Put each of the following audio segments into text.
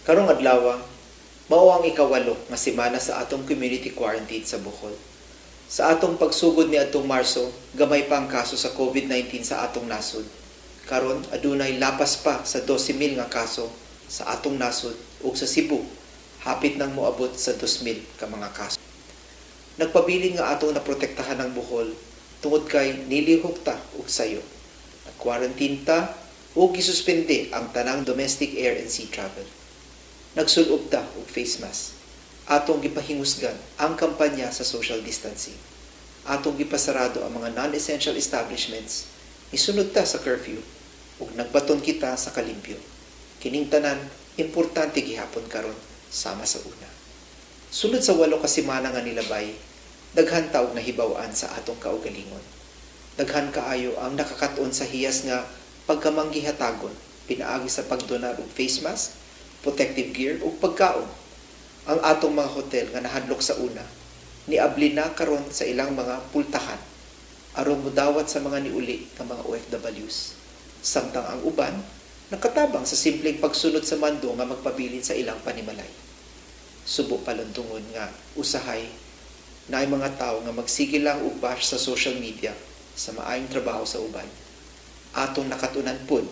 Karong adlaw, mao ang ikawalo nga semana sa atong community quarantine sa Bohol. Sa atong pagsugod ni atong Marso, gamay pa ang kaso sa COVID-19 sa atong nasod. Karon adunay lapas pa sa 12,000 nga kaso sa atong nasod ug sa Cebu, hapit nang moabot sa 2,000 ka mga kaso. Nagpabilin nga atong naprotektahan ang Bohol tungod kay nilihok ta og sayo. Nag-quarantine ta ug gisuspende ang tanang domestic air and sea travel. Nagsulob ta og face mask. Atong gipahingusgan ang kampanya sa social distancing. Atong gipasarado ang mga non-essential establishments. Isunod ta sa curfew ug nagbaton kita sa kalimpyo. Kining tanan importante gihapon karon sama sa una. Sunod sa 8 ka semana nga nilabay, daghan ta og nahibaw-an sa atong kaugalingon. Daghan kaayo ang nakakaton sa hiyas nga pagkamanggihatagon pinaagi sa pagdonar og face mask, protective gear ug pagkaon. Ang atong mga hotel nga nahadlok sa una niabli na karon sa ilang mga pultahan aron mudawat sa mga niuli nga mga OFWs. Samtang ang uban nakatabang sa simpleng pagsunod sa mando nga magpabilin sa ilang panimalay. Subo paluntungon nga usahay na ay mga tao nga magsigil lang og bash sa social media sa maayong trabaho sa uban. Atong nakatunan pud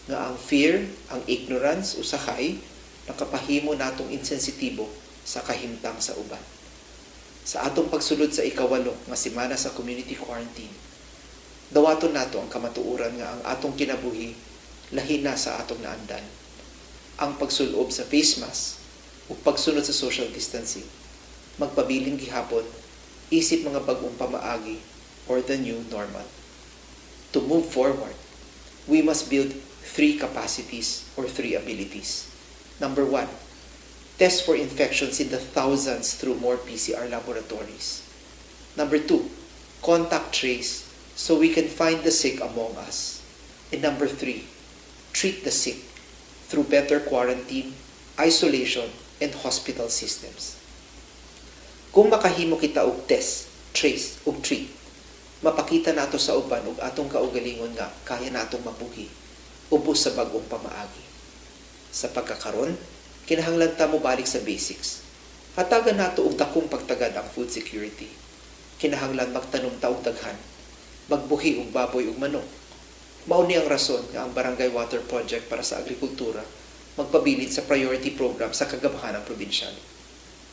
nga ang fear, ang ignorance usahay nakapahimo natong insensitibo sa kahimtang sa uban. Sa atong pagsulod sa ikawalo nga semana sa community quarantine, dawaton nato ang kamatuoran nga ang atong kinabuhi lahi na sa atong naandan. Ang pagsulob sa face mask ug pagsunod sa social distancing, magpabiling gihapon isip mga bag-ong pamaagi or the new normal. To move forward, we must build 3 capacities or 3 abilities. Number 1, test for infections in the thousands through more PCR laboratories. Number 2, contact trace so we can find the sick among us. And number 3, treat the sick through better quarantine, isolation, and hospital systems. Kung makahimo kita og test, trace, ug treat, mapakita nato sa uban ug atong kaugalingon nga kaya natong mabuhi ubos sa bag-ong pamaagi. Sa pagkakaron, kinahanglan ta mo balik sa basics. Hatagan nato og dakong pagtagad ang food security. Kinahanglan magtanom ta og daghan, magbuhi og baboy ug manok. Mao ni ang rason nga ang Barangay Water Project para sa agrikultura magpabilin sa priority program sa kagabahanang probinsyal.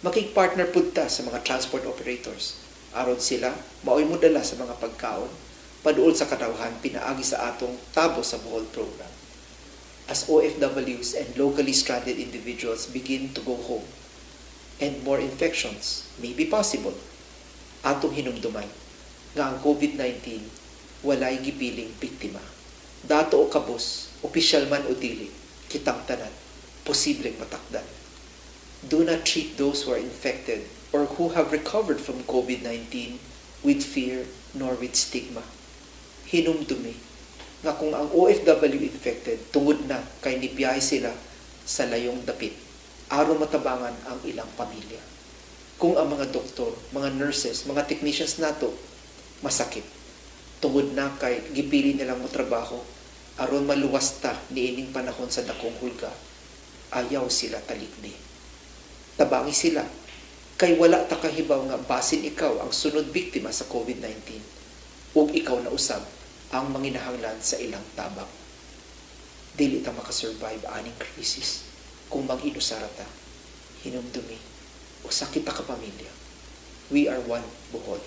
Makig-partner pud ta sa mga transport operators aron sila maoy modala sa mga pagkaon paduol sa katawhan pinaagi sa atong Tabo sa Bohol program. As OFWs and locally stranded individuals begin to go home and more infections may be possible, atong hinumduman nga ang COVID-19 walay gipiling biktima. Dato o kabus, opisyal man o dili, kitang tanan, posibleng matakdan. Do not treat those who are infected or who have recovered from COVID-19 with fear nor with stigma. Hinumdumi nga kung ang OFW infected tungod na kay nibiyahe sila sa layong dapit aron matabangan ang ilang pamilya. Kung ang mga doktor, mga nurses, mga technicians nato masakit tungod na kay gipili nilang mo trabaho aron maluwas ta niining panahon sa dakong hulga, ayaw sila talikdi. Tabangi sila kay wala ta kahibaw nga basin ikaw ang sunod biktima sa COVID-19 ug ikaw na usab ang manginahanglan sa ilang tabang. Dili ta makasurvive aning krisis kung mag-inusara ta, hinumdumi, o sakit ta ka pamilya. We are one Bohol.